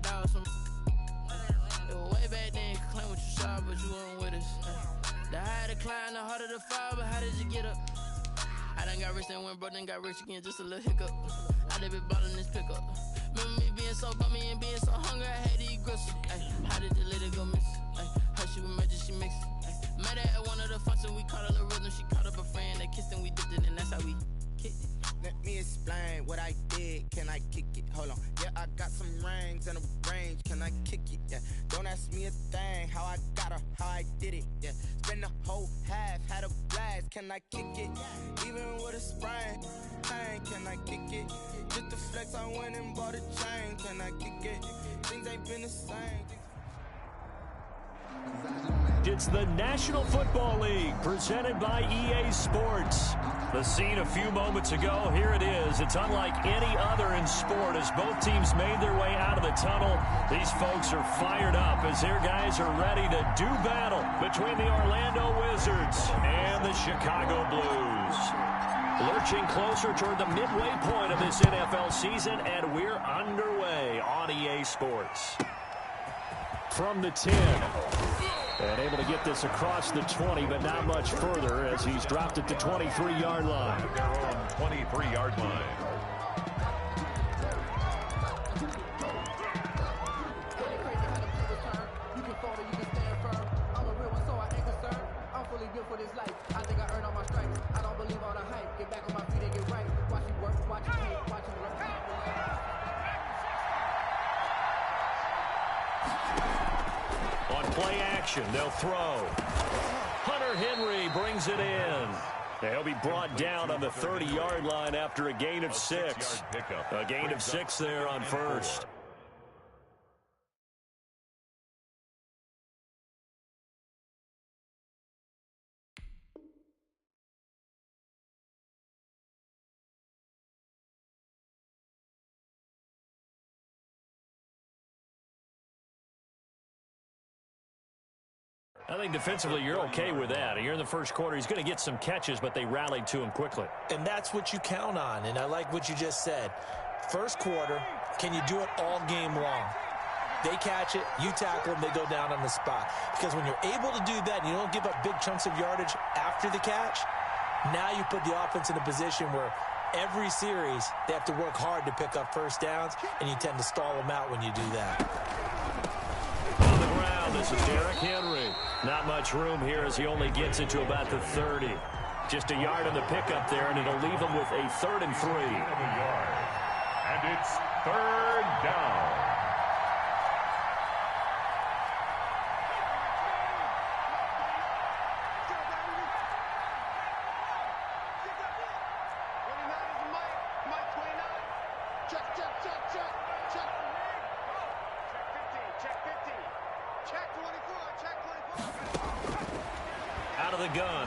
dog some. It was way back then, you could claim what you saw, but you weren't with us. The higher the climb, the harder the fall, but how did you get up? I done got rich and went broke, then got rich again, just a little hiccup. I done been ballin' this pickup. Remember me being so bummy and being so hungry, I had to eat gristle. How did the lady go miss? Her she was magic, she mixed. Met her at one of the functions, we caught a little rhythm. She caught up a friend, they kissed and we dipped it, and that's how we kicked it. Let me explain what I did. Can I kick it? Hold on. Yeah, I got some rings and a range. Can I kick it? Yeah. Don't ask me a thing. How I got her, how I did it. Yeah. Spend the whole half, had a blast. Can I kick it? Even with a sprain. Can I kick it? Just the flex, I went and bought a chain. Can I kick it? Things ain't been the same. It's the National Football League presented by EA Sports. The scene a few moments ago, here it is. It's unlike any other in sport as both teams made their way out of the tunnel. These folks are fired up as their guys are ready to do battle between the Orlando Wizards and the Chicago Blues. Lurching closer toward the midway point of this NFL season, and we're underway on EA Sports. From the 10. And able to get this across the 20, but not much further as he's dropped it to 23-yard line. Their own 23-yard line. Play action, they'll throw. Hunter Henry brings it in. He'll be brought down on the 30-yard line after a gain of 6. A gain of 6 there on first. I think defensively you're okay with that. You're in the first quarter. He's going to get some catches, but they rallied to him quickly. And that's what you count on, and I like what you just said. First quarter, can you do it all game long? They catch it, you tackle them, they go down on the spot. Because when you're able to do that and you don't give up big chunks of yardage after the catch, now you put the offense in a position where every series they have to work hard to pick up first downs, and you tend to stall them out when you do that. On the ground, this is Derrick Henry. Not much room here as he only gets it to about the 30. Just a yard on the pickup there, and it'll leave him with a 3rd and 3. And it's 3rd down.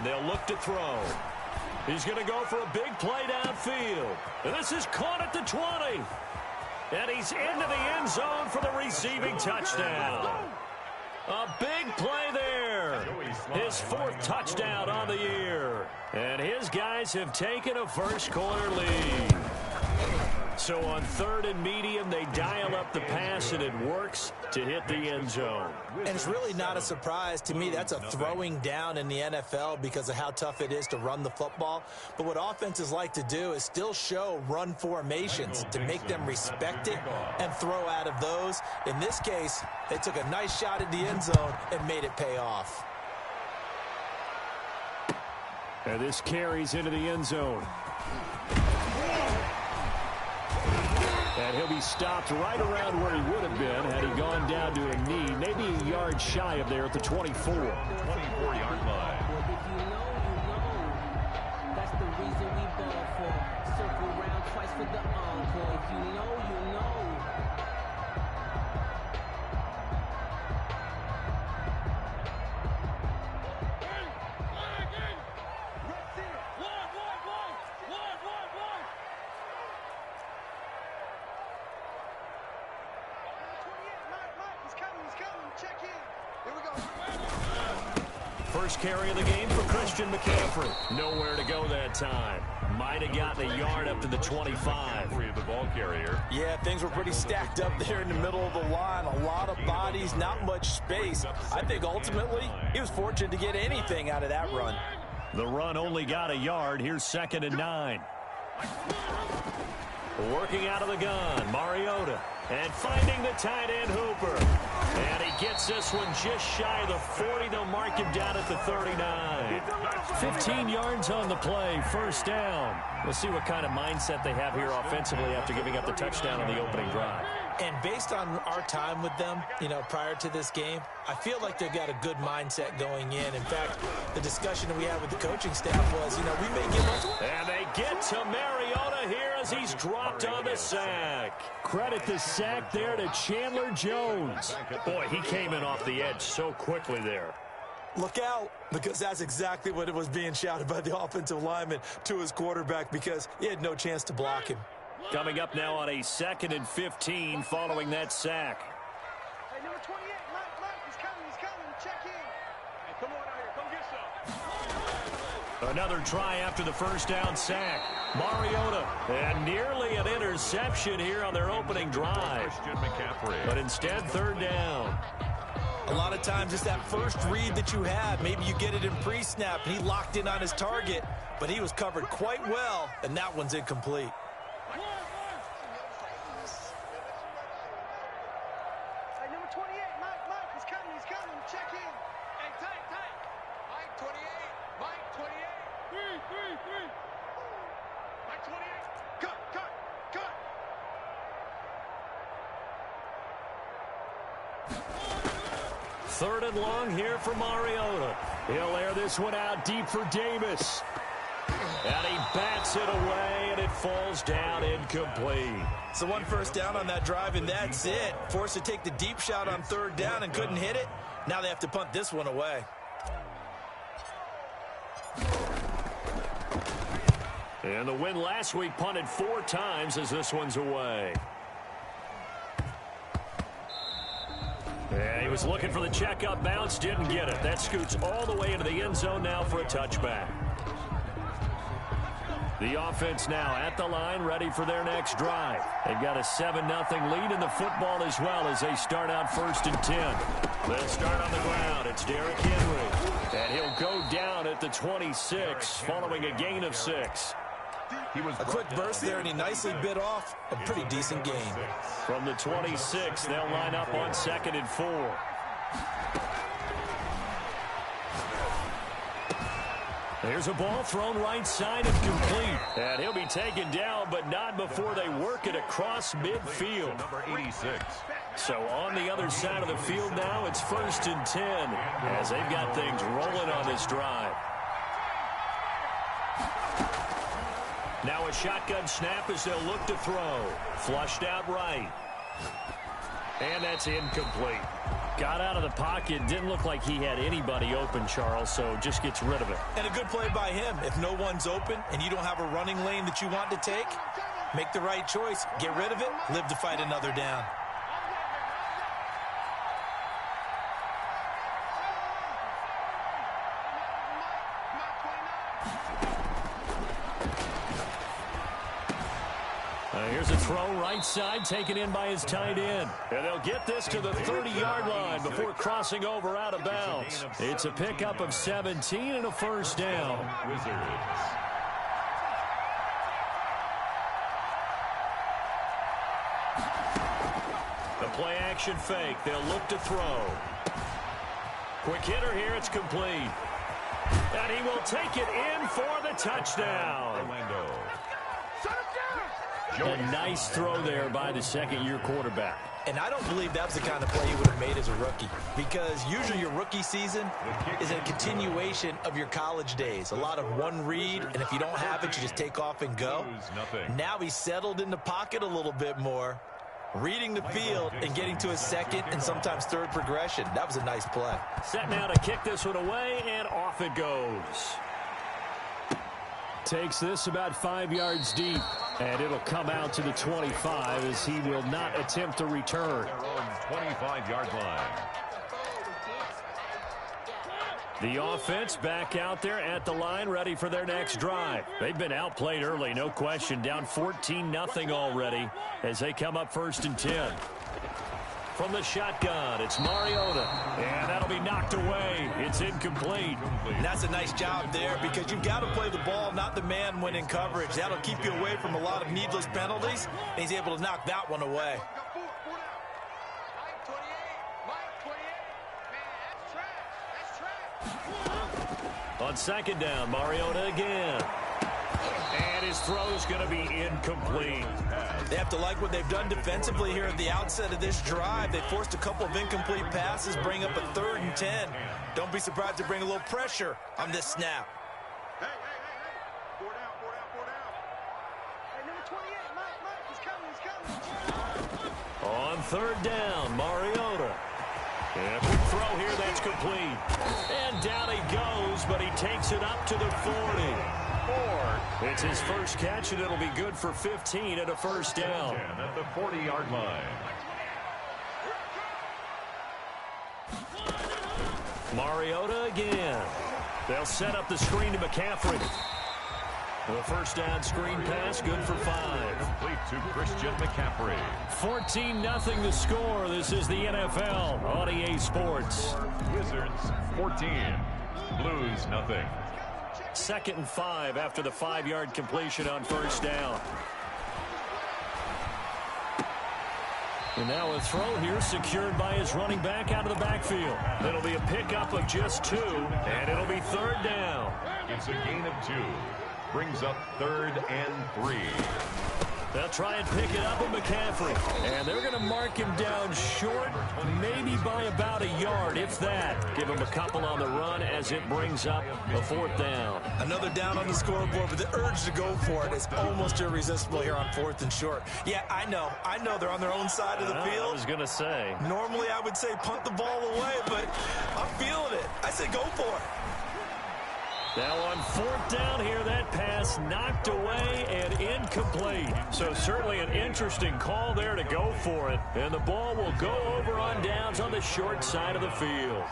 They'll look to throw. He's going to go for a big play downfield. And this is caught at the 20. And he's into the end zone for the receiving touchdown. A big play there. His 4th touchdown on the year. And his guys have taken a first quarter lead. So on 3rd and medium, they dial up the pass, and it works to hit the end zone. And it's really not a surprise to me. That's a throwing down in the NFL because of how tough it is to run the football. But what offenses like to do is still show run formations to make them respect it and throw out of those. In this case, they took a nice shot at the end zone and made it pay off. And this carries into the end zone. And he'll be stopped right around where he would have been had he gone down to a knee, maybe a yard shy of there at the 24. 24-yard line. If you know, that's the reason we ball for. Circle round twice for the encore. If you know, you know. First carry of the game for Christian McCaffrey. Nowhere to go that time. Might have gotten a yard up to the 25. The ball carrier. Yeah, things were pretty stacked up there in the middle of the line. A lot of bodies, not much space. I think ultimately he was fortunate to get anything out of that run. The run only got a yard. Here's 2nd and 9. Working out of the gun, Mariota. And finding the tight end, Hooper. And he gets this one just shy of the 40. They'll mark him down at the 39. 15 yards on the play, first down. We'll see what kind of mindset they have here offensively after giving up the touchdown on the opening drive. And based on our time with them, prior to this game, I feel like they've got a good mindset going in. In fact, the discussion that we had with the coaching staff was, we may give up. And they get to Mariota here as he's dropped on the sack. Credit the sack there to Chandler Jones. Boy, he came in off the edge so quickly there. Look out, because that's exactly what it was being shouted by the offensive lineman to his quarterback, because he had no chance to block him. Coming up now on a 2nd and 15 following that sack. Hey, number 28, Mike, he's coming, check in. Hey, come on out here, come get some. Another try after the first down sack. Mariota, and nearly an interception here on their opening drive. Christian McCaffrey. But instead, 3rd down. A lot of times it's that first read that you have. Maybe you get it in pre-snap, and he locked in on his target, but he was covered quite well, and that one's incomplete. Hey, number 28, Mike, he's coming, check in. Hey, tight. Mike 28, Mike 28. 3. Mike 28, cut. 3rd and long here for Mariota. He'll air this one out deep for Davis. And he bats it away, and it falls down incomplete. So one first down on that drive, and that's it. Forced to take the deep shot on 3rd down and couldn't hit it. Now they have to punt this one away. And the win last week punted 4 times as this one's away. And he was looking for the checkup bounce, didn't get it. That scoots all the way into the end zone now for a touchback. The offense now at the line, ready for their next drive. They've got a 7-0 lead in the football as well as they start out 1st and 10. They'll start on the ground. It's Derrick Henry. And he'll go down at the 26 following a gain of 6. A quick burst there, and he nicely bit off a pretty decent gain. From the 26, they'll line up on 2nd and 4. Here's a ball thrown right side and complete. And he'll be taken down, but not before they work it across midfield. Number 86. So on the other side of the field now, it's 1st and 10 as they've got things rolling on this drive. Now a shotgun snap as they'll look to throw. Flushed out right. And that's incomplete. Got out of the pocket. Didn't look like he had anybody open, Charles, so just gets rid of it. And a good play by him. If no one's open and you don't have a running lane that you want to take, make the right choice. Get rid of it. Live to fight another down. Here's a throw right side taken in by his tight end. And they'll get this to the 30-yard line before crossing over out of bounds. It's a pickup of 17 and a first down. Wizards. The play action fake. They'll look to throw. Quick hitter here. It's complete. And he will take it in for the touchdown. Orlando. A nice throw there by the second-year quarterback. And I don't believe that was the kind of play he would have made as a rookie, because usually your rookie season is a continuation of your college days. A lot of one read, and if you don't have it, you just take off and go. Now he's settled in the pocket a little bit more, reading the field and getting to his second and sometimes third progression. That was a nice play. Set now to kick this one away, and off it goes. Takes this about 5 yards deep, and it'll come out to the 25 as he will not attempt to return. Their own 25-yard line. The offense back out there at the line, ready for their next drive. They've been outplayed early, no question. Down 14-0 already as they come up 1st and 10. From the shotgun, it's Mariota. And that'll be knocked away. It's incomplete. And that's a nice job there because you've got to play the ball, not the man when in coverage. That'll keep you away from a lot of needless penalties. And he's able to knock that one away. On 2nd down, Mariota again. And his throw's going to be incomplete. They have to like what they've done defensively here at the outset of this drive. They forced a couple of incomplete passes, bring up a 3rd and 10. Don't be surprised to bring a little pressure on this snap. Hey. 4 down. Hey, number 28, Mike, he's coming. On 3rd down, Mariota. And a quick throw here, that's complete. And down he goes, but he takes it up to the 40. It's his first catch, and it'll be good for 15 at a 1st down. At the 40-yard line. Mariota again. They'll set up the screen to McCaffrey. The 1st down screen pass, good for 5. Complete to Christian McCaffrey. 14-0 the score. This is the NFL on EA Sports. Wizards 14. Blues nothing. 2nd and 5 after the 5-yard completion on 1st down. And now a throw here secured by his running back out of the backfield. It'll be a pickup of just 2, and it'll be 3rd down. It's a gain of 2. Brings up 3rd and 3. They'll try and pick it up with McCaffrey. And they're going to mark him down short, maybe by about a yard, if that. Give him a couple on the run as it brings up a 4th down. Another down on the scoreboard, but the urge to go for it is almost irresistible here on 4th and short. Yeah, I know they're on their own side of the field. I was going to say. Normally I would say punt the ball away, but I'm feeling it. I say go for it. Now on 4th down here, that pass knocked away and incomplete. So certainly an interesting call there to go for it. And the ball will go over on downs on the short side of the field.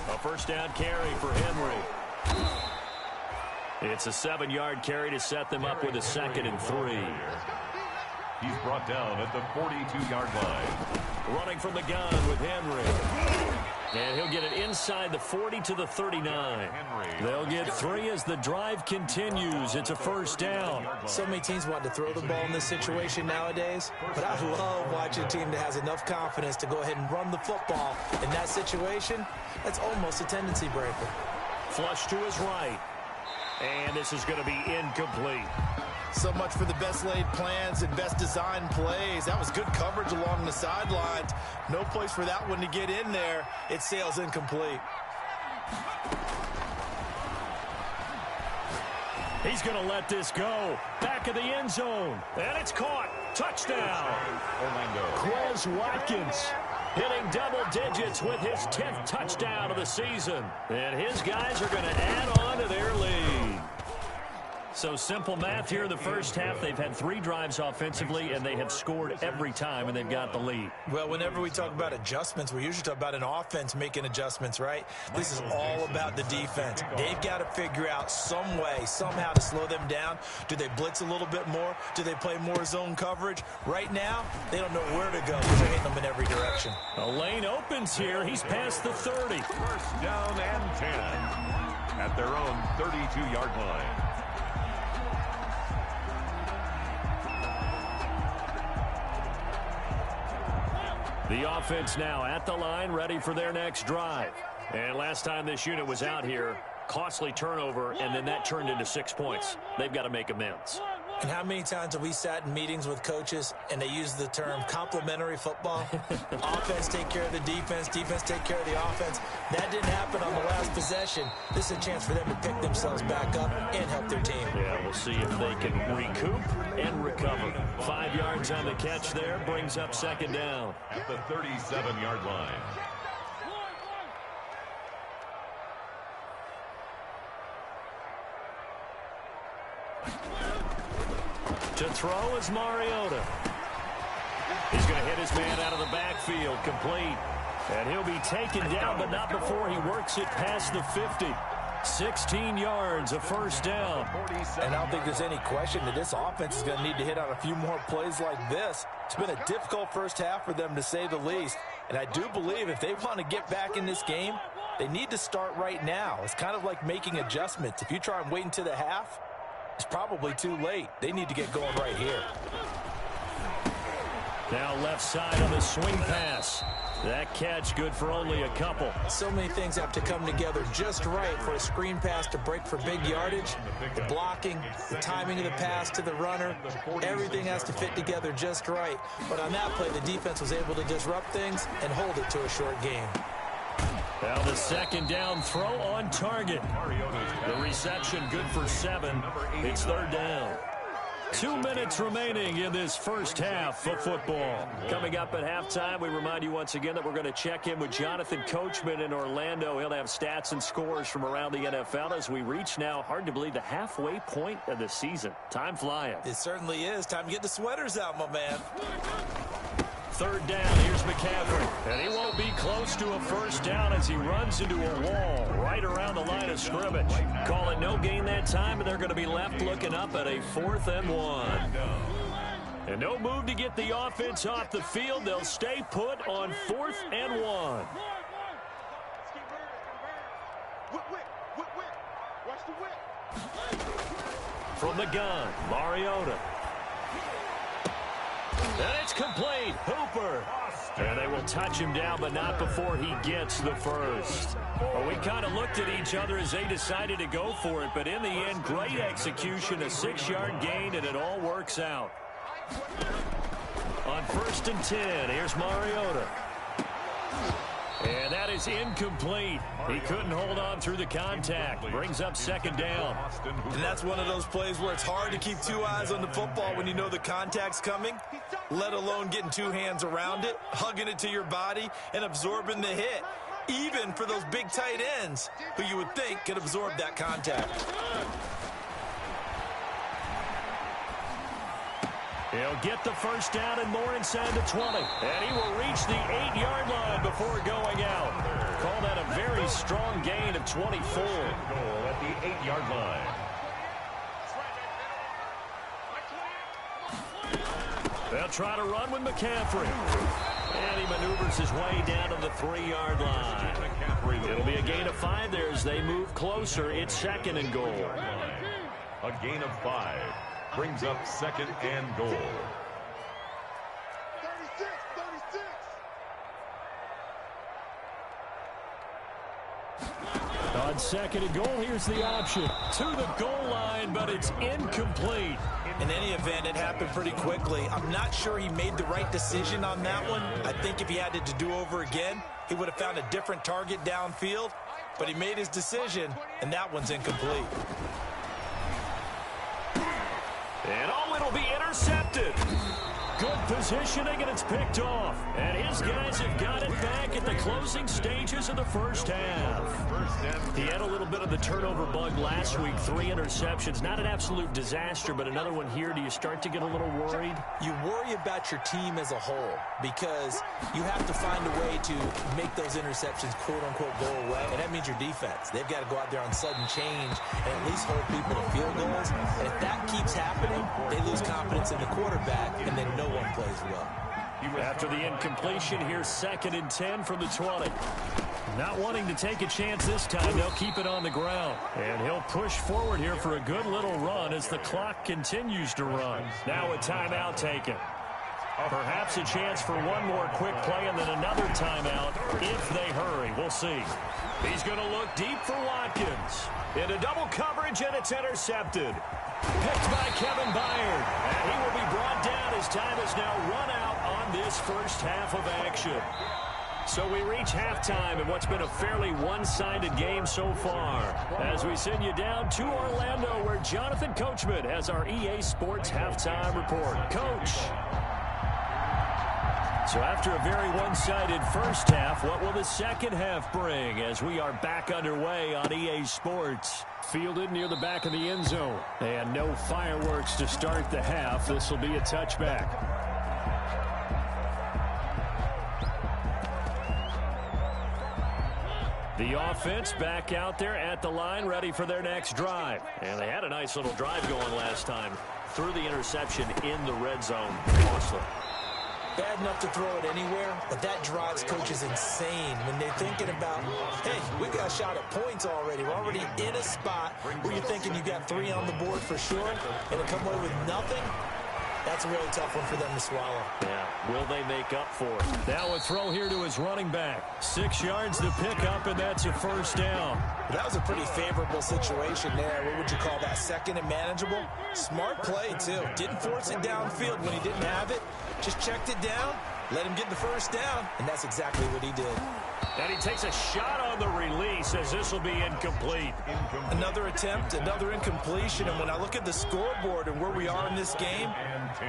A 1st down carry for Henry. It's a 7-yard carry to set them up with a 2nd and 3. He's brought down at the 42-yard line. Running from the gun with Henry. And he'll get it inside the 40 to the 39. They'll get 3 as the drive continues. It's a 1st down. So many teams want to throw the ball in this situation nowadays, but I love watching a team that has enough confidence to go ahead and run the football. In that situation, that's almost a tendency breaker. Flush to his right. And this is going to be incomplete. So much for the best laid plans and best designed plays. That was good coverage along the sidelines. No place for that one to get in there. It sails incomplete. He's going to let this go. Back of the end zone. And it's caught. Touchdown. Orlando. Quez Watkins hitting double digits with his 10th touchdown of the season. And his guys are going to add on to their lead. So simple math here in the first half. They've had 3 drives offensively, and they have scored every time, and they've got the lead. Well, whenever we talk about adjustments, we usually talk about an offense making adjustments, right? This is all about the defense. They've got to figure out some way, somehow to slow them down. Do they blitz a little bit more? Do they play more zone coverage? Right now, they don't know where to go because they're hitting them in every direction. A lane opens here. He's past the 30. 1st down and 10 at their own 32-yard line. The offense now at the line, ready for their next drive. And last time this unit was out here, costly turnover, and then that turned into 6 points. They've got to make amends. And how many times have we sat in meetings with coaches and they use the term complementary football? Offense take care of the defense, defense take care of the offense. That didn't happen on the last possession. This is a chance for them to pick themselves back up and help their team. Yeah, we'll see if they can recoup and recover. 5 yards on the catch there, brings up 2nd down. At the 37-yard line. To throw is Mariota. He's going to hit his man out of the backfield, complete. And he'll be taken down, but not before he works it past the 50. 16 yards, a first down. And I don't think there's any question that this offense is going to need to hit on a few more plays like this. It's been a difficult first half for them, to say the least. And I do believe if they want to get back in this game, they need to start right now. It's kind of like making adjustments. If you try and wait until the half, it's probably too late. They need to get going right here. Now left side on the swing pass. That catch good for only a couple. So many things have to come together just right for a screen pass to break for big yardage. The blocking, the timing of the pass to the runner, everything has to fit together just right. But on that play, the defense was able to disrupt things and hold it to a short game. Now the second down throw on target. The reception good for 7. It's third down. 2 minutes remaining in this first half of football. Coming up at halftime, we remind you once again that we're going to check in with Jonathan Coachman in Orlando. He'll have stats and scores from around the NFL as we reach now, hard to believe, the halfway point of the season. Time flying. It certainly is. Time to get the sweaters out, my man. Third down, here's McCaffrey. And he won't be close to a first down as he runs into a wall right around the line of scrimmage. Call it no gain that time, and they're going to be left looking up at a 4th and 1. And no move to get the offense off the field. They'll stay put on 4th and 1. From the gun, Mariota. And it's complete. Hooper. And they will touch him down, but not before he gets the first. Well, we kind of looked at each other as they decided to go for it, but in the end, great execution, a 6-yard gain, and it all works out. On 1st and 10, here's Mariota. And that is incomplete. He couldn't hold on through the contact. Brings up second down. And that's one of those plays where it's hard to keep 2 eyes on the football when you know the contact's coming, let alone getting 2 hands around it, hugging it to your body, and absorbing the hit, even for those big tight ends who you would think could absorb that contact. He'll get the first down and more inside the 20. And he will reach the 8-yard line before going out. Call that a very strong gain of 24. Goal at the 8-yard line. They'll try to run with McCaffrey. And he maneuvers his way down to the 3-yard line. It'll be a gain of 5 there as they move closer. It's 2nd and goal. A gain of 5. Brings up 2nd and goal. 36. On 2nd and goal, here's the option. To the goal line, but it's incomplete. In any event, it happened pretty quickly. I'm not sure he made the right decision on that one. I think if he had it to do over again, he would have found a different target downfield. But he made his decision, and that one's incomplete. And it'll be intercepted. Good positioning, and it's picked off. And his guys have got it back at the closing stages of the first half. He had a little bit of the turnover bug last week, 3 interceptions. Not an absolute disaster, but another one here. Do you start to get a little worried? You worry about your team as a whole because you have to find a way to make those interceptions, quote-unquote, go away. And that means your defense. They've got to go out there on sudden change and at least hold people to field goals. And if that keeps happening, they lose confidence in the quarterback, and then no one plays well. After the incompletion, here's 2nd and 10 from the 20. Not wanting to take a chance this time, they'll keep it on the ground. And he'll push forward here for a good little run as the clock continues to run. Now a timeout taken. Perhaps a chance for one more quick play and then another timeout if they hurry. We'll see. He's going to look deep for Watkins. Into double coverage, and it's intercepted. Picked by Kevin Byard. And he will be brought down as time is now run out on this first half of action. So we reach halftime in what's been a fairly one-sided game so far. As we send you down to Orlando, where Jonathan Coachman has our EA Sports halftime report. Coach. So after a very one-sided first half, what will the second half bring as we are back underway on EA Sports? Fielded near the back of the end zone. And no fireworks to start the half. This will be a touchback. The offense back out there at the line, ready for their next drive. And they had a nice little drive going last time. Threw the interception in the red zone. Costly. Bad enough to throw it anywhere, but that drives coaches insane when they're thinking about, hey, we got a shot at points already. We're already in a spot where you're thinking you got 3 on the board for sure, and to come away with nothing, that's a really tough one for them to swallow. Yeah, will they make up for it? Now a throw here to his running back. 6 yards to pick up, and that's a first down. That was a pretty favorable situation there. What would you call that? Second and manageable? Smart play, too. Didn't force it downfield when he didn't have it. Just checked it down, let him get the first down, and that's exactly what he did. And he takes a shot on the release as this will be incomplete. Another attempt, another incompletion, and when I look at the scoreboard and where we are in this game,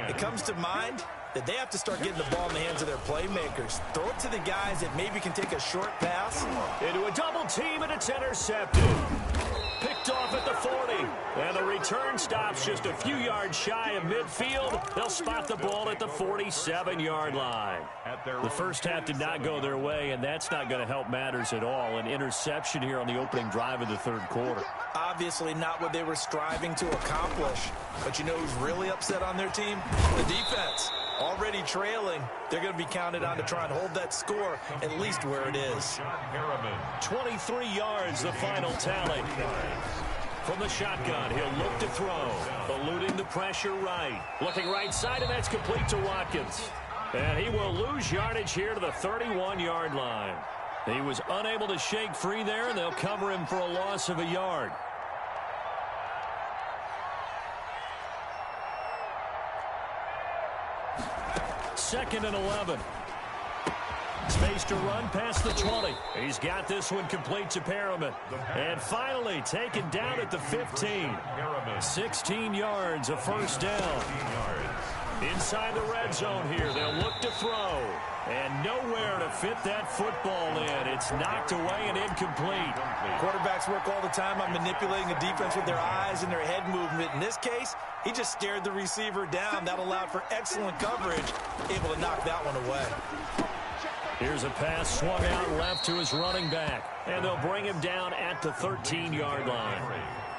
it comes to mind that they have to start getting the ball in the hands of their playmakers. Throw it to the guys that maybe can take a short pass. Into a double team, and it's intercepted. Picked off at the 40. And the return stops just a few yards shy of midfield. They'll spot the ball at the 47-yard line. The first half did not go their way, and that's not going to help matters at all. An interception here on the opening drive of the third quarter. Obviously not what they were striving to accomplish. But you know who's really upset on their team? The defense. Already trailing, they're going to be counted on to try and hold that score at least where it is. 23 yards, the final tally. From the shotgun, he'll look to throw. Eluding the pressure right. Looking right side, and that's complete to Watkins. And he will lose yardage here to the 31-yard line. He was unable to shake free there, and they'll cover him for a loss of a yard. Second and 11. Space to run past the 20. He's got this one complete to Perriman. And finally taken down at the 15. 16 yards, a first down. Inside the red zone here, they'll look to throw. And nowhere to fit that football in. It's knocked away and incomplete. Quarterbacks work all the time on manipulating the defense with their eyes and their head movement. In this case, he just stared the receiver down. That allowed for excellent coverage, able to knock that one away. Here's a pass swung out left to his running back. And they'll bring him down at the 13-yard line.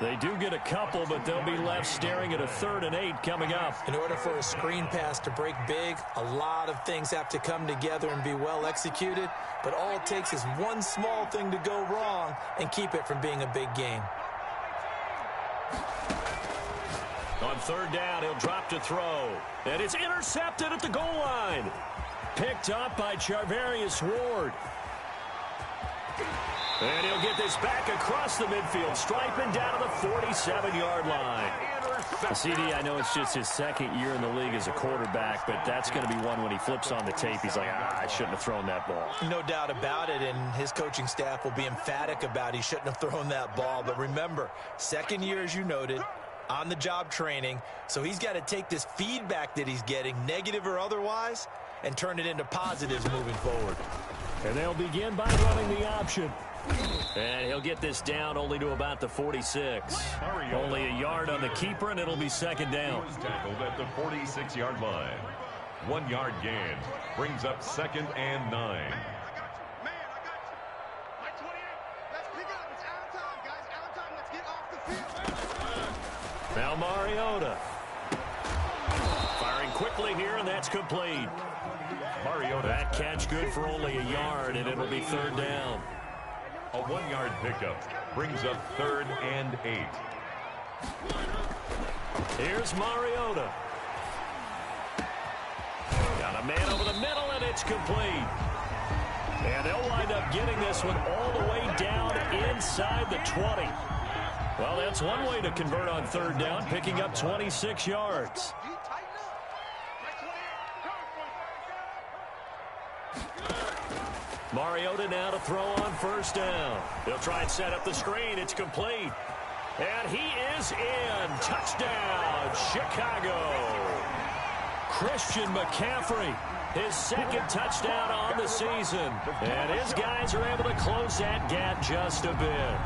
They do get a couple, but they'll be left staring at a 3rd and 8 coming up. In order for a screen pass to break big, a lot of things have to come together and be well executed. But all it takes is one small thing to go wrong and keep it from being a big game. On 3rd down, he'll drop to throw. And it's intercepted at the goal line. Picked up by Charvarius Ward. And he'll get this back across the midfield, striping down to the 47-yard line. CD, I know it's just his 2nd year in the league as a quarterback, but that's going to be one when he flips on the tape. He's like, I shouldn't have thrown that ball. No doubt about it, and his coaching staff will be emphatic about he shouldn't have thrown that ball. But remember, 2nd year, as you noted, on-the-job training, so he's got to take this feedback that he's getting, negative or otherwise, and turn it into positives moving forward. And they'll begin by running the option. And he'll get this down only to about the 46. Only a yard on the keeper, and it'll be 2nd down. Tackled at the 46-yard line. 1 yard gain brings up 2nd and 9. Now Mariota. Firing quickly here, and that's complete. Mariota. That catch good for only a yard, and it'll be 3rd down. A 1 yard pickup brings up 3rd and 8. Here's Mariota. Got a man over the middle, and it's complete. And they'll wind up getting this one all the way down inside the 20. Well, that's one way to convert on 3rd down, picking up 26 yards. Mariota now to throw on 1st down. They'll try and set up the screen. It's complete. And he is in. Touchdown, Chicago. Christian McCaffrey His second touchdown on the season. And his guys are able to close that gap just a bit.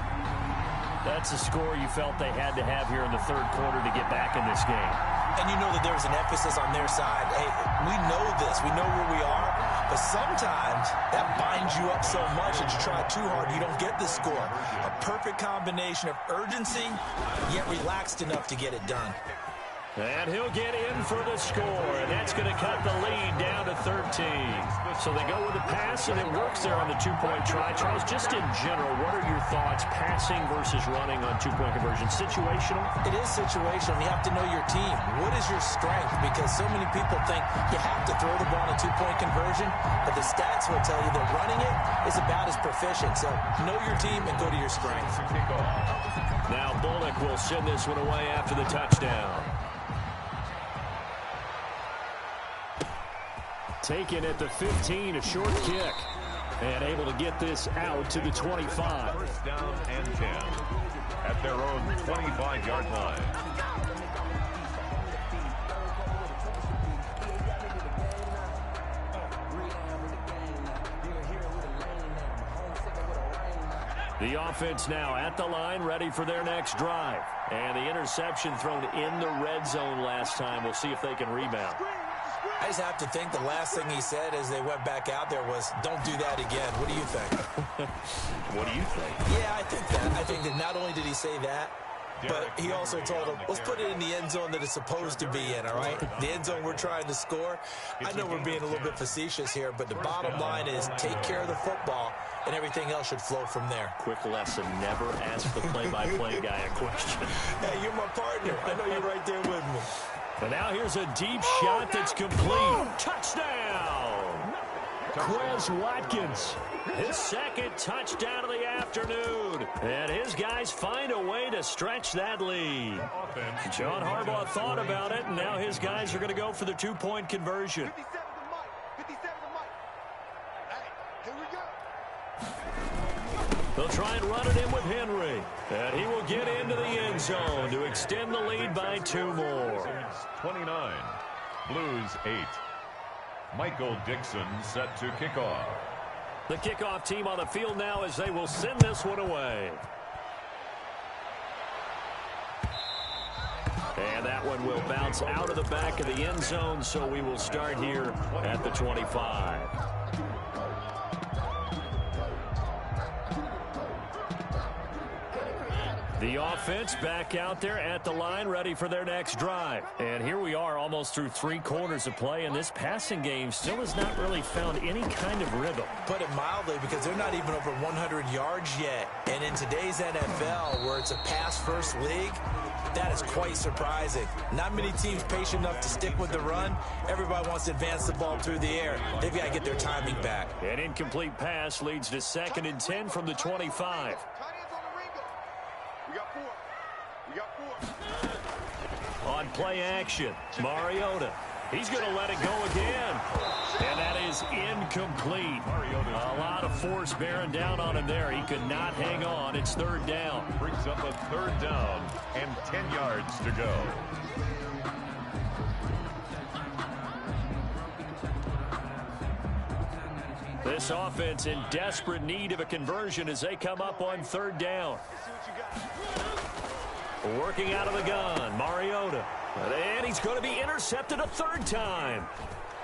That's a score you felt they had to have here in the third quarter to get back in this game. And you know that there was an emphasis on their side. Hey, we know this. We know where we are. But sometimes that binds you up so much that you try too hard, you don't get the score. A perfect combination of urgency, yet relaxed enough to get it done. And he'll get in for the score, and that's going to cut the lead down to 13. So they go with the pass, and it works there on the two-point try. Charles, just in general, what are your thoughts passing versus running on two-point conversion? Situational? It is situational. You have to know your team. What is your strength? Because so many people think you have to throw the ball in a two-point conversion, but the stats will tell you that running it is about as proficient. So know your team and go to your strength. Now Bullock will send this one away after the touchdown. Taken at the 15, a short kick. And able to get this out to the 25. First down and 10 at their own 25-yard line. The offense now at the line, ready for their next drive. And the interception thrown in the red zone last time. We'll see if they can rebound. I just have to think the last thing he said as they went back out there was, don't do that again. What do you think? What do you think? Yeah, I think that. I think that not only did he say that, but he also told him, let's put it in the end zone that it's supposed to be in, all right? The end zone we're trying to score. I know we're being a little bit facetious here, but the bottom line is take care of the football, and everything else should flow from there. Quick lesson, never ask the play-by-play guy a question. Hey, you're my partner. I know you're right there with me. And now here's a deep shot that's complete. Touchdown! Quez Watkins, his second touchdown of the afternoon. And his guys find a way to stretch that lead. John Harbaugh thought about it, and now his guys are going to go for the two-point conversion. 57 to Mike. Hey, here we go. They'll try and run it in with Henry. And he will get into the end zone to extend the lead by 2 more. 29, Blues 8. Michael Dixon set to kick off. The kickoff team on the field now as they will send this one away. And that one will bounce out of the back of the end zone, so we will start here at the 25. The offense back out there at the line, ready for their next drive. And here we are almost through 3 quarters of play, and this passing game still has not really found any kind of rhythm. Put it mildly, because they're not even over 100 yards yet. And in today's NFL, where it's a pass-first league, that is quite surprising. Not many teams patient enough to stick with the run. Everybody wants to advance the ball through the air. They've got to get their timing back. An incomplete pass leads to 2nd and 10 from the 25. We got 4. On play action, Mariota. He's going to let it go again. And that is incomplete. A lot of force bearing down on him there. He could not hang on. It's 3rd down. Brings up a 3rd down and 10 yards to go. This offense in desperate need of a conversion as they come up on 3rd down. Working out of the gun, Mariota. And he's going to be intercepted a 3rd time.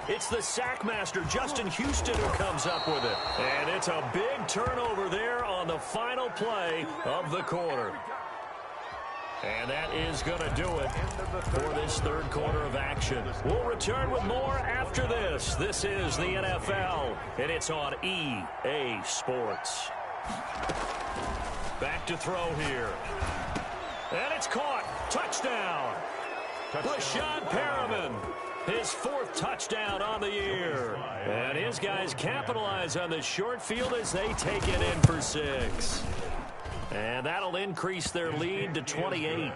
It's the sack master, Justin Houston, who comes up with it. And it's a big turnover there on the final play of the quarter. And that is going to do it for this 3rd quarter of action. We'll return with more after this. This is the NFL, and it's on EA Sports. Back to throw here. And it's caught. Touchdown. LaShawn Perriman, his 4th touchdown on the year. And his guys capitalize on the short field as they take it in for 6. And that'll increase their lead to 28.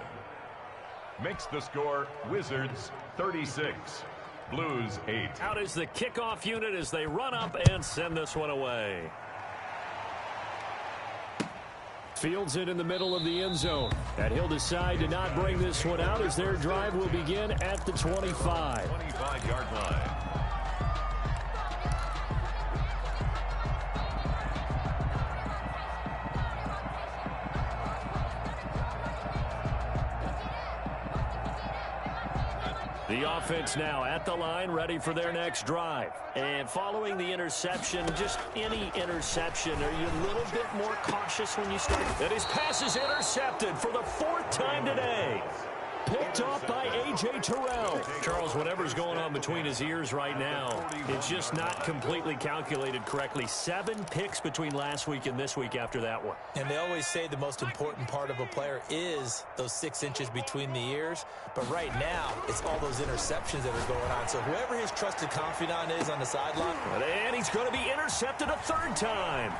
Makes the score Wizards 36, Blues 8. Out is the kickoff unit as they run up and send this one away. Fields it in the middle of the end zone. And he'll decide to not bring this one out as their drive will begin at the 25. 25-yard line. The offense now at the line, ready for their next drive. And following the interception, just any interception, are you a little bit more cautious when you start? And his pass is intercepted for the 4th time today. Picked off by A.J. Terrell. Charles, whatever's going on between his ears right now, it's just not completely calculated correctly. 7 picks between last week and this week after that one. And they always say the most important part of a player is those 6 inches between the ears. But right now, it's all those interceptions that are going on. So whoever his trusted confidant is on the sideline. And he's going to be intercepted a 3rd time.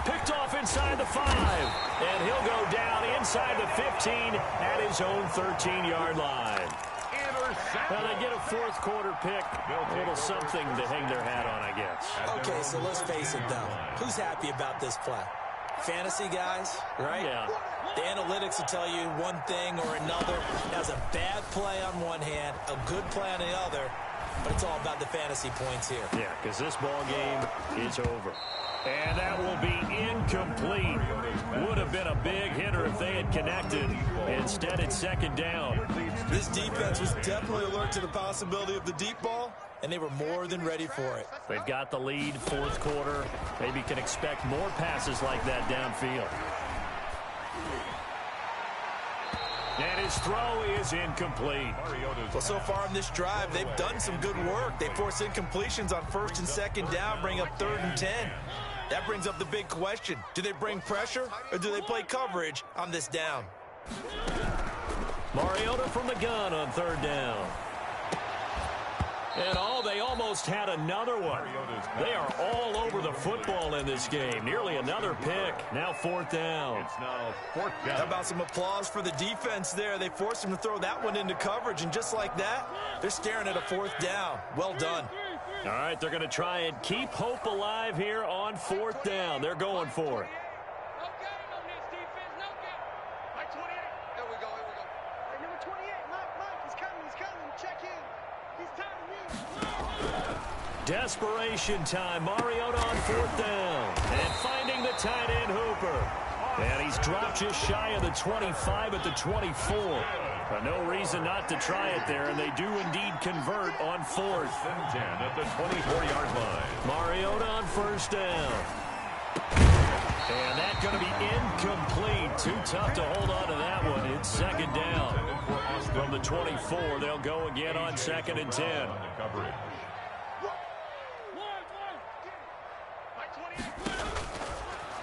Picked off inside the 5, and he'll go down inside the 15 at his own 13-yard line. Now they get a 4th quarter pick, a little something to hang their hat on, I guess. Okay, so let's face it, though. Who's happy about this play? Fantasy guys, right? Yeah. The analytics will tell you one thing or another. That's a bad play on one hand, a good play on the other, but it's all about the fantasy points here. Yeah, because this ball game is over. And that will be incomplete. Would have been a big hitter if they had connected. Instead, it's 2nd down. This defense was definitely alert to the possibility of the deep ball, and they were more than ready for it. They've got the lead, 4th quarter. Maybe can expect more passes like that downfield. And his throw is incomplete. Well, so far in this drive, they've done some good work. They force incompletions on 1st and 2nd down, bring up 3rd and 10. That brings up the big question. Do they bring pressure, or do they play coverage on this down? Mariota from the gun on 3rd down. And they almost had another one. They are all over the football in this game. Nearly another pick. Now 4th down. It's now 4th down. How about some applause for the defense there? They forced him to throw that one into coverage, and just like that, they're staring at a 4th down. Well done. All right, they're going to try and keep hope alive here on 4th down. They're going for it. No game on this defense, no game. Mike 28. Here we go, here we go. Hey, number 28, Mike, he's coming. Check in. He's tired of me. Desperation time. Mariota on 4th down. And finding the tight end Hooper. And he's dropped just shy of the 25 at the 24. But no reason not to try it there, and they do indeed convert on 4th. 10 at the 24-yard line. Mariota on 1st down. And that's going to be incomplete. Too tough to hold on to that one. It's 2nd down. From the 24, they'll go again on 2nd and 10.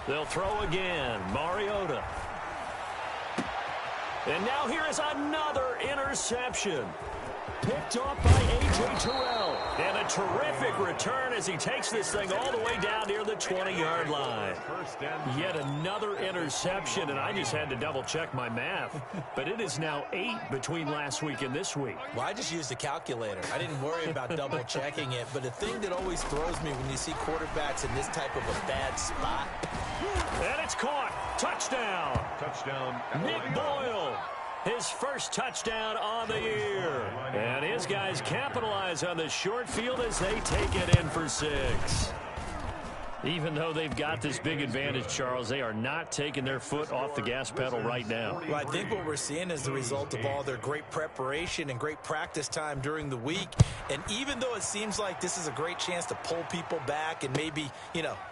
They'll throw again. Mariota. And now here is another interception. Picked off by A.J. Terrell. And a terrific return as he takes this thing all the way down near the 20-yard line. Yet another interception, and I just had to double-check my math. But it is now 8 between last week and this week. Well, I just used a calculator. I didn't worry about double-checking it. But the thing that always throws me when you see quarterbacks in this type of a bad spot. And it's caught. Touchdown. Touchdown. Nick Boyle. His first touchdown on the year. And his guys capitalize on the short field as they take it in for 6. Even though they've got this big advantage, Charles, they are not taking their foot off the gas pedal right now. Well, I think what we're seeing is the result of all their great preparation and great practice time during the week. And even though it seems like this is a great chance to pull people back and maybe,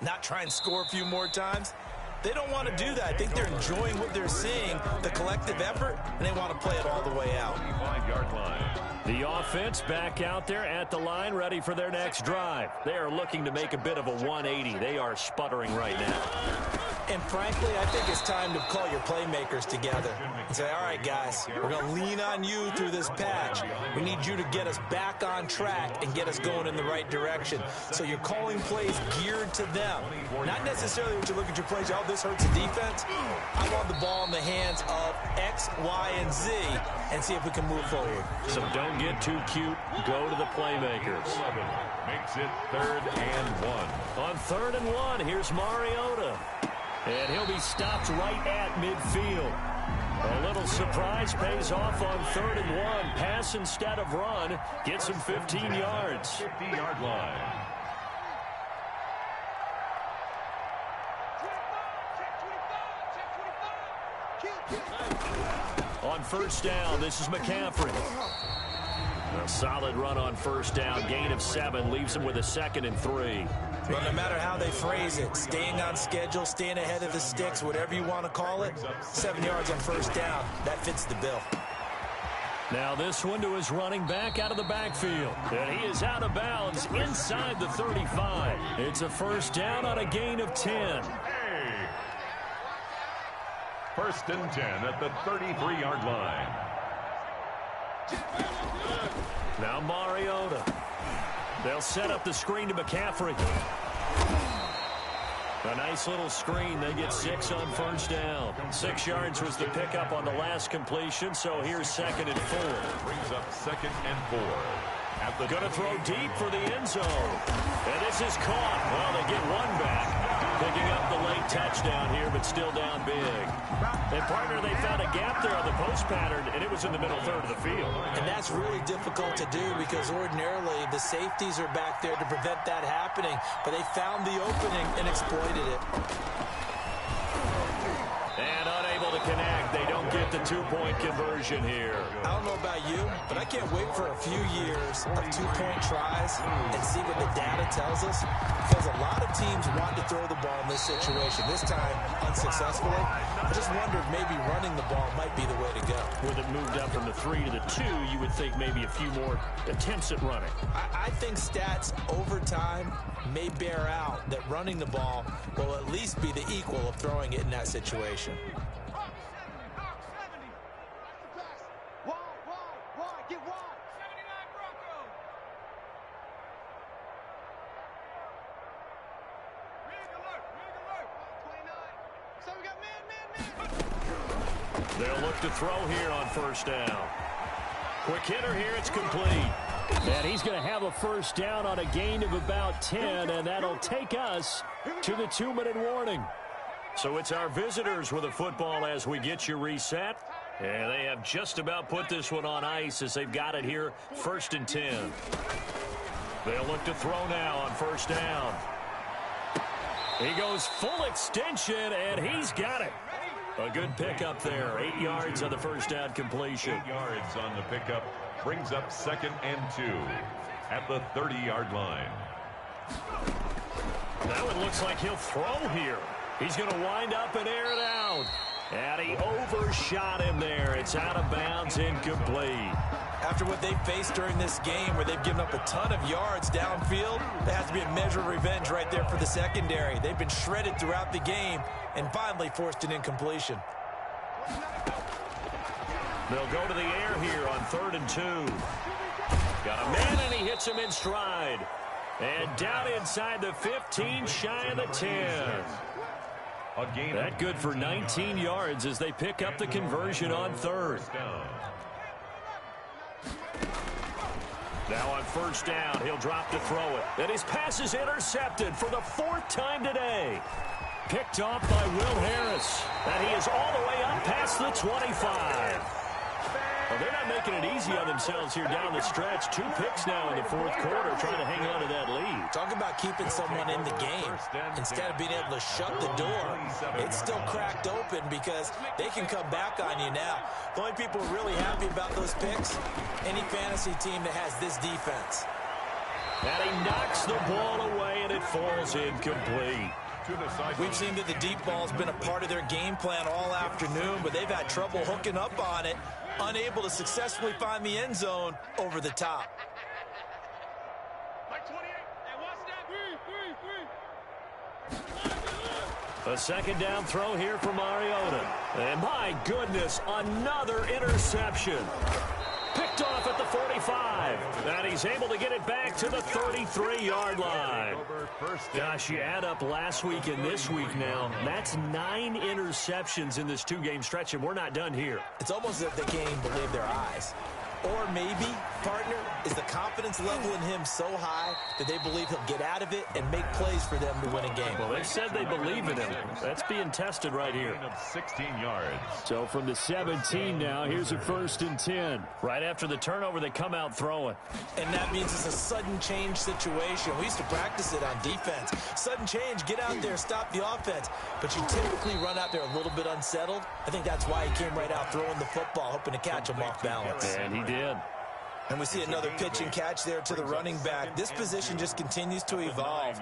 not try and score a few more times, they don't want to do that. I think they're enjoying what they're seeing, the collective effort, and they want to play it all the way out. 25-yard line. The offense back out there at the line, ready for their next drive. They are looking to make a bit of a 180. They are sputtering right now. And frankly, I think it's time to call your playmakers together and say, all right, guys, we're going to lean on you through this patch. We need you to get us back on track and get us going in the right direction. So you're calling plays geared to them. Not necessarily what you look at your plays, oh, this hurts the defense. I want the ball in the hands of X, Y, and Z and see if we can move forward. So don't get too cute. Go to the playmakers. 11 makes it 3rd and 1. On 3rd and 1, here's Mariota. And he'll be stopped right at midfield. A little surprise pays off on 3rd and 1. Pass instead of run. Gets him 15 yards. 50-yard line. On 1st down, this is McCaffrey. A solid run on first down. Gain of 7 leaves them with a 2nd and 3. Well, no matter how they phrase it, staying on schedule, staying ahead of the sticks, whatever you want to call it, 7 yards on first down, that fits the bill. Now this one to his running back out of the backfield. And he is out of bounds inside the 35. It's a first down on a gain of 10. First and 10 at the 33-yard line. Now Mariota. They'll set up the screen to McCaffrey. A nice little screen. They get 6 on first down. 6 yards was the pickup on the last completion, so here's 2nd and 4. Brings up 2nd and 4. Going to throw deep for the end zone. And this is caught. Well, they get one back. Picking up the late touchdown here, but still down big. And, partner, they found a gap there on the post pattern, and it was in the middle third of the field. And that's really difficult to do because ordinarily the safeties are back there to prevent that happening. But they found the opening and exploited it. And unable to connect. They don't get the 2-point conversion here. I don't know about you, but I can't wait for a few years of 2-point tries and see what the data tells us. Because a lot of teams want to throw the ball in this situation. This time, unsuccessfully. I just wonder if maybe running the ball might be the way to go. With it moved up from the 3 to the 2, you would think maybe a few more attempts at running. I think stats over time may bear out that running the ball will at least be the equal of throwing it in that situation. They'll look to throw here on first down. Quick hitter here, it's complete. And he's going to have a first down on a gain of about 10, and that'll take us to the 2-minute warning. So it's our visitors with a football as we get you reset. And they have just about put this one on ice as they've got it here, 1st and 10. They'll look to throw now on first down. He goes full extension, and he's got it. A good pickup there. 8 yards on the first down completion. 8 yards on the pickup. Brings up 2nd and 2 at the 30-yard line. That one looks like he'll throw here. He's going to wind up and air it out. And he overshot him there. It's out of bounds, incomplete. After what they faced during this game where they've given up a ton of yards downfield, there has to be a measure of revenge right there for the secondary. They've been shredded throughout the game and finally forced an incompletion. They'll go to the air here on 3rd and 2. Got a man, and he hits him in stride. And down inside the 15, shy of the 10. That good for 19 yards as they pick up the conversion on 3rd. Now on first down, he'll drop to throw it. And his pass is intercepted for the 4th time today. Picked off by Will Harris. And he is all the way up past the 25. Well, they're not making it easy on themselves here down the stretch. 2 picks now in the 4th quarter trying to hang on to that lead. Talk about keeping someone in the game. Instead of being able to shut the door, it's still cracked open because they can come back on you now. The only people really happy about those picks, any fantasy team that has this defense. And he knocks the ball away, and it falls incomplete. We've seen that the deep ball's been a part of their game plan all afternoon, but they've had trouble hooking up on it, unable to successfully find the end zone over the top. A 2nd down throw here for Mariota. And my goodness, another interception. Picked off at the 45. And he's able to get it back to the 33-yard line. Gosh, you add up last week and this week now. That's 9 interceptions in this 2-game stretch, and we're not done here. It's almost as if they can't even believe their eyes. Or maybe, partner, is the confidence level in him so high that they believe he'll get out of it and make plays for them to win a game. Well, they said they believe in him. That's being tested right here. 16 yards. So from the 17 now, here's a 1st and 10. Right after the turnover, they come out throwing. And that means it's a sudden change situation. We used to practice it on defense. Sudden change, get out there, stop the offense. But you typically run out there a little bit unsettled. I think that's why he came right out throwing the football, hoping to catch him off balance. And he did. And we see another pitch and catch there to the running back. This position just continues to evolve.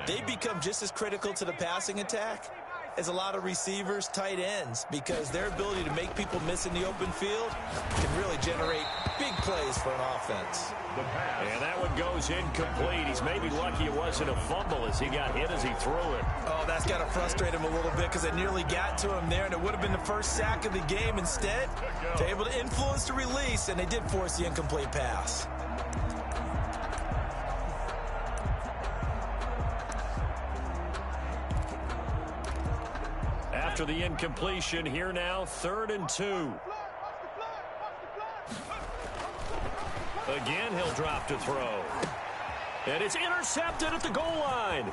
They become just as critical to the passing attack as a lot of receivers, tight ends, because their ability to make people miss in the open field can really generate big plays for an offense. And that one goes incomplete. He's maybe lucky it wasn't a fumble as he got hit as he threw it. Oh, that's got to frustrate him a little bit because it nearly got to him there, and it would have been the first sack of the game. Instead, they're able to influence the release, and they did force the incomplete pass. After the incompletion, here now, 3rd and 2. Again, he'll drop to throw. And it's intercepted at the goal line.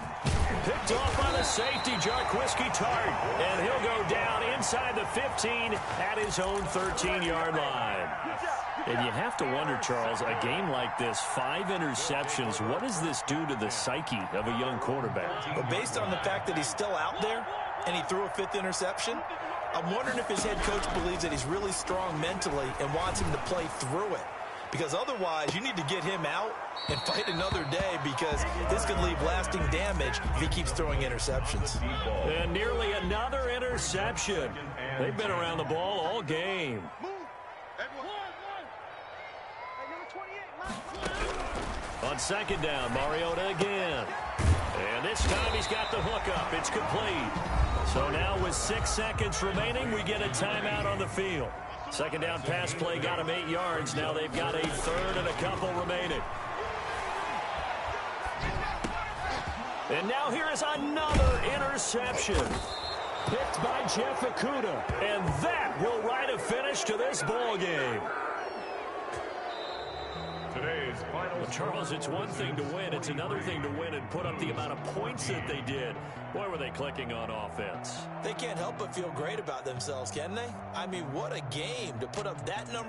Picked off by the safety, Jarquiski Tart. And he'll go down inside the 15 at his own 13-yard line. And you have to wonder, Charles, a game like this, 5 interceptions, what does this do to the psyche of a young quarterback? Well, based on the fact that he's still out there and he threw a 5th interception, I'm wondering if his head coach believes that he's really strong mentally and wants him to play through it. Because otherwise, you need to get him out and fight another day, because this could leave lasting damage if he keeps throwing interceptions. And nearly another interception. They've been around the ball all game. On 2nd down, Mariota again. And this time he's got the hook up. It's complete. So now with 6 seconds remaining, we get a timeout on the field. 2nd down pass play got him 8 yards. Now they've got a 3rd and a couple remaining. And now here is another interception. Picked by Jeff Okudah. And that will write a finish to this ball game. Today's final. Well, Charles, it's one thing to win. It's another thing to win and put up the amount of points that they did. Boy, were they clicking on offense. They can't help but feel great about themselves, can they? I mean, what a game to put up that number.